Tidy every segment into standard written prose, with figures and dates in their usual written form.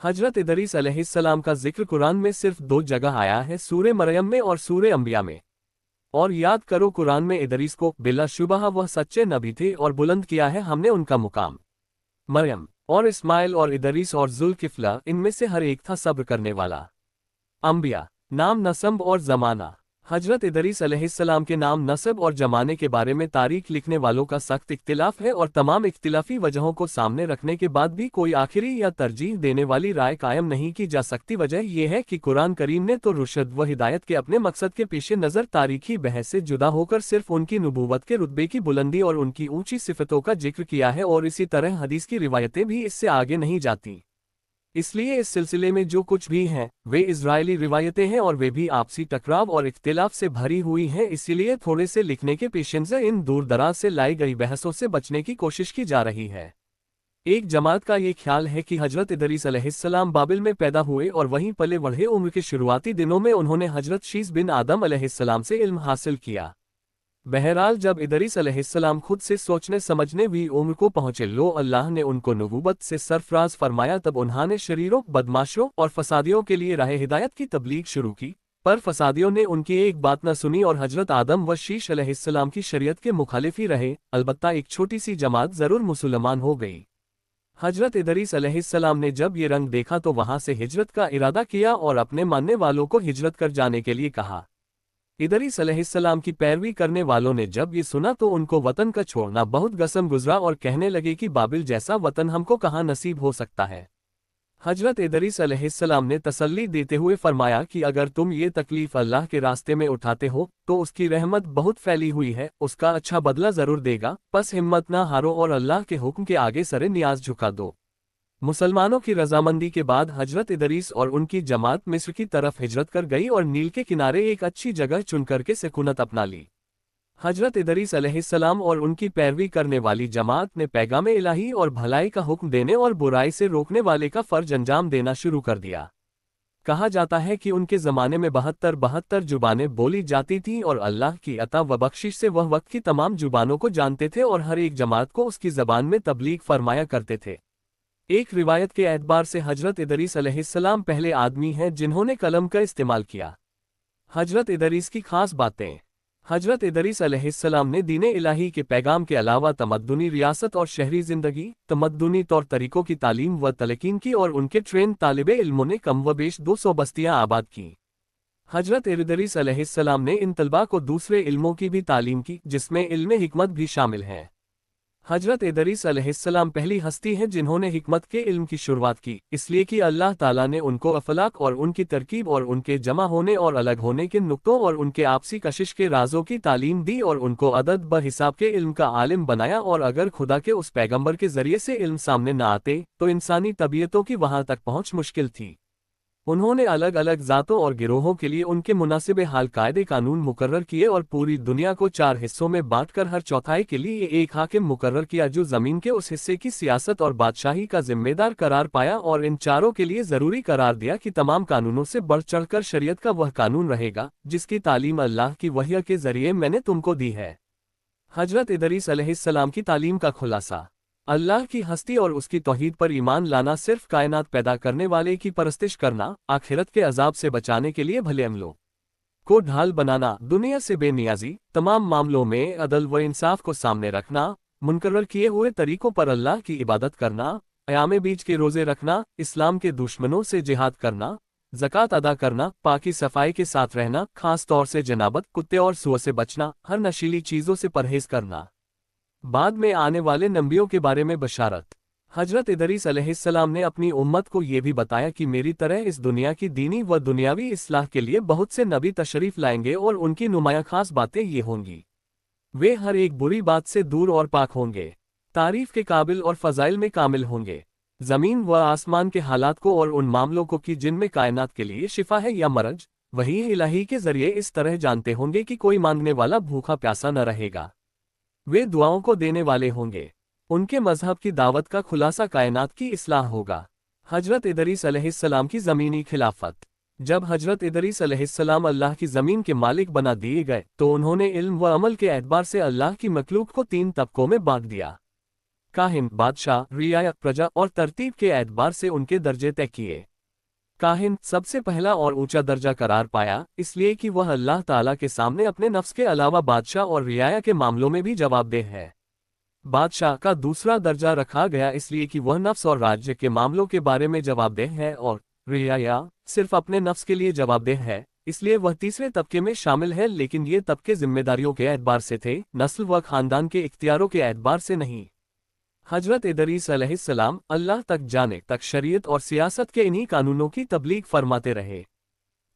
हजरत इदरीस अलैहिस्सलाम का जिक्र कुरान में सिर्फ 2 जगह आया है, सूरे मरियम में और सूरे अंबिया में। और याद करो, कुरान में इदरीस को बिलाशुबह वह सच्चे नबी थे और बुलंद किया है हमने उनका मुकाम। मरियम और इस्माइल और इदरीस और जुल्किफ्ला, इनमें से हर एक था सब्र करने वाला। अंबिया, नाम, नसब और जमाना। हजरत इदरीस अलैहिस्सलाम के नाम, नसब और जमाने के बारे में तारीख लिखने वालों का सख्त इख्तिलाफ है और तमाम इख्तिलाफी वजहों को सामने रखने के बाद भी कोई आखिरी या तरजीह देने वाली राय कायम नहीं की जा सकती। वजह यह है कि कुरान करीम ने तो रुशद व हिदायत के अपने मकसद के पेश नज़र तारीखी बहस से जुदा होकर सिर्फ उनकी नबूवत के रुतबे की बुलंदी और उनकी ऊंची सिफतों का जिक्र किया है, और इसी तरह हदीस की रिवायतें भी इससे आगे नहीं जाती। इसलिए इस सिलसिले में जो कुछ भी हैं वे इजरायली रिवायतें हैं और वे भी आपसी टकराव और इख्तिलाफ से भरी हुई हैं। इसीलिए थोड़े से लिखने के पेश नज़र इन दूर दराज से लाई गई बहसों से बचने की कोशिश की जा रही है। एक जमात का ये ख्याल है कि हजरत इदरीस अलैहिस्सलाम बाबिल में पैदा हुए और वहीं पले बढ़े। उम्र के शुरुआती दिनों में उन्होंने हजरत शीस बिन आदम अलैहिस्सलाम से इल्म हासिल किया। बहरहाल, जब इदरीस अलैहिस्सलाम खुद से सोचने समझने भी उम्र को पहुंचे, लो अल्लाह ने उनको नबूवत से सरफराज फरमाया, तब उन्होंने शरीरों, बदमाशों और फसादियों के लिए राह हिदायत की तबलीग शुरू की। पर फसादियों ने उनकी एक बात न सुनी और हजरत आदम व शीश अलैहिस्सलाम की शरीयत के मुखालिफ ही रहे। अलबत्ता एक छोटी सी जमात जरूर मुसलमान हो गई। हजरत इदरीस अलैहिस्सलाम ने जब ये रंग देखा तो वहां से हिजरत का इरादा किया और अपने मानने वालों को हिजरत कर जाने के लिए कहा। इदरीस अलैहिस्सलाम की पैरवी करने वालों ने जब ये सुना तो उनको वतन का छोड़ना बहुत गसम गुजरा और कहने लगे कि बाबिल जैसा वतन हमको कहाँ नसीब हो सकता है। हजरत इदरीस अलैहिस्सलाम ने तसल्ली देते हुए फरमाया कि अगर तुम ये तकलीफ अल्लाह के रास्ते में उठाते हो तो उसकी रहमत बहुत फैली हुई है, उसका अच्छा बदला जरूर देगा। बस हिम्मत ना हारो और अल्लाह के हुक्म के आगे सरे नियाज झुका दो। मुसलमानों की रजामंदी के बाद हजरत इदरीस और उनकी जमात मिस्र की तरफ हिजरत कर गई और नील के किनारे एक अच्छी जगह चुनकर के सुकूनत अपना ली। हजरत इदरीस अलैहिस्सलाम और उनकी पैरवी करने वाली जमात ने पैगाम इलाही और भलाई का हुक्म देने और बुराई से रोकने वाले का फर्ज अंजाम देना शुरू कर दिया। कहा जाता है कि उनके ज़माने में 72 जुबानें बोली जाती थीं और अल्लाह की अता व बख्शिश से वह वक्त की तमाम जुबानों को जानते थे और हर एक जमात को उसकी ज़बान में तबलीग फरमाया करते थे। एक रिवायत के एतबार से हजरत इदरीस अलैहिस्सलाम पहले आदमी हैं जिन्होंने कलम का इस्तेमाल किया। हजरत इदरीस की खास बातें। हजरत इदरीस अलैहिस्सलाम ने दीन इलाही के पैगाम के अलावा तमद्दुनी रियासत और शहरी जिंदगी, तमद्दुनी तौर तरीकों की तालीम व तलकीन की और उनके ट्रेन तालिबे इल्मों ने कम व बेश 200 बस्तियां आबाद की। हजरत इदरीस अलैहिस्सलाम ने इन तलबा को दूसरे इल्मों की भी तालीम की, जिसमें इल्म हिकमत भी शामिल है। हजरत इदरीस अलैहिस्सलाम पहली हस्ती हैं जिन्होंने हिकमत के इल्म की शुरुआत की, इसलिए कि अल्लाह ताला ने उनको अफलाक और उनकी तरकीब और उनके जमा होने और अलग होने के नुक्तों और उनके आपसी कशिश के राजों की तालीम दी और उनको अदद ब हिसाब के इल्म का आलिम बनाया। और अगर खुदा के उस पैगंबर के जरिए से इल्म सामने न आते तो इंसानी तबीयतों की वहां तक पहुंच मुश्किल थी। उन्होंने अलग अलग ज़ातों और गिरोहों के लिए उनके मुनासिब हाल कायदे कानून मुकर्रर किए और पूरी दुनिया को 4 हिस्सों में बांटकर हर चौथाई के लिए एक हाकिम मुकर्रर किया जो ज़मीन के उस हिस्से की सियासत और बादशाही का जिम्मेदार करार पाया, और इन चारों के लिए ज़रूरी करार दिया कि तमाम कानूनों से बढ़ चढ़कर शरीयत का वह कानून रहेगा जिसकी तालीम अल्लाह की वहय के ज़रिए मैंने तुमको दी है। हजरत इदरीस अलैहिस्सलाम की तालीम का खुलासा। अल्लाह की हस्ती और उसकी तौहीद पर ईमान लाना, सिर्फ कायनात पैदा करने वाले की परस्तिश करना, आखिरत के अजाब से बचाने के लिए भले अमलों को ढाल बनाना, दुनिया से बेनियाजी, तमाम मामलों में अदल व इंसाफ को सामने रखना, मुनकर्रर किए हुए तरीकों पर अल्लाह की इबादत करना, अयाम बीज के रोज़े रखना, इस्लाम के दुश्मनों से जिहाद करना, ज़कात अदा करना, पाकी सफाई के साथ रहना, खास तौर से जनाबत, कुत्ते और सुअर से बचना, हर नशीली चीज़ों से परहेज करना। बाद में आने वाले नबियों के बारे में बशारत। हजरत इदरीस अलैहिस्सलाम ने अपनी उम्मत को ये भी बताया कि मेरी तरह इस दुनिया की दीनी व दुनियावी इस्लाह के लिए बहुत से नबी तशरीफ लाएंगे और उनकी नुमाया खास बातें ये होंगी, वे हर एक बुरी बात से दूर और पाक होंगे, तारीफ के काबिल और फ़ज़ाइल में कामिल होंगे, ज़मीन व आसमान के हालात को और उन मामलों को कि जिनमें कायनात के लिए शिफा है या मरज, वही इलाही के ज़रिए इस तरह जानते होंगे कि कोई मांगने वाला भूखा प्यासा न रहेगा, वे दुआओं को देने वाले होंगे, उनके मजहब की दावत का खुलासा कायनात की इस्लाह होगा। हजरत इदरीस अलैहिस्सलाम की ज़मीनी खिलाफत। जब हजरत इदरीस अलैहिस्सलाम अल्लाह की ज़मीन के मालिक बना दिए गए तो उन्होंने इल्म व अमल के एतबार से अल्लाह की मखलूक को 3 तबकों में बांट दिया। काहिन बादशाह, रियायत प्रजा और तरतीब के एतबार से उनके दर्जे तय किए। काहिन सबसे पहला और ऊंचा दर्जा करार पाया, इसलिए कि वह अल्लाह ताला के सामने अपने नफ्स के अलावा बादशाह और रियाया के मामलों में भी जवाबदेह है। बादशाह का दूसरा दर्जा रखा गया इसलिए कि वह नफ्स और राज्य के मामलों के बारे में जवाबदेह है, और रियाया सिर्फ अपने नफ्स के लिए जवाबदेह है, इसलिए वह तीसरे तबके में शामिल है, लेकिन ये तबके जिम्मेदारियों के एतबार से थे, नस्ल व खानदान के इख्तियारों के एतबार से नहीं। हजरत इदरीस अलैहिस्सलाम अल्लाह तक जाने तक शरीयत और सियासत के इन्हीं कानूनों की तबलीग फरमाते रहे।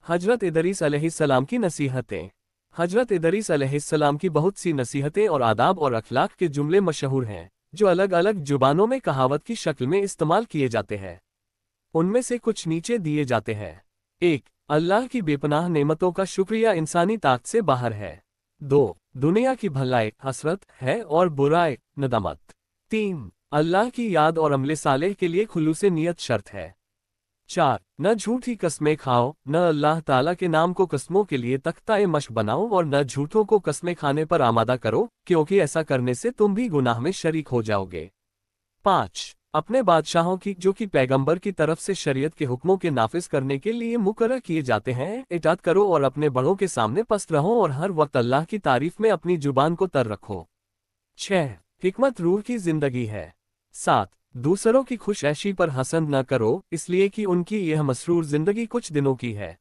हजरत इदरीस अलैहिस्सलाम की नसीहतें। हजरत इदरीस अलैहिस्सलाम की बहुत सी नसीहतें और आदाब और अखलाक के जुमले मशहूर हैं, जो अलग अलग जुबानों में कहावत की शक्ल में इस्तेमाल किए जाते हैं। उनमें से कुछ नीचे दिए जाते हैं। 1. अल्लाह की बेपनाह नेमतों का शुक्रिया इंसानी ताकत से बाहर है। 2. दुनिया की भलाई हसरत है और बुराई नदामत। 3. अल्लाह की याद और अमले सालेह के लिए खुलूसे नियत शर्त है। 4. न झूठी कस्में खाओ, न अल्लाह ताला के नाम को कस्मों के लिए तख्ता-ए मश्क बनाओ और न झूठों को कस्में खाने पर आमादा करो, क्योंकि ऐसा करने से तुम भी गुनाह में शरीक हो जाओगे। 5. अपने बादशाहों की जो कि पैगंबर की तरफ से शरीयत के हुक्मों के नाफिज करने के लिए मुकर्रर किए जाते हैं, इताअत करो और अपने बड़ों के सामने पस्त रहो और हर वक्त अल्लाह की तारीफ में अपनी जुबान को तर रखो। 6. हिकमत रूह की जिंदगी है। 7. दूसरों की खुश ऐशी पर हसद न करो, इसलिए कि उनकी यह मसरूर जिंदगी कुछ दिनों की है।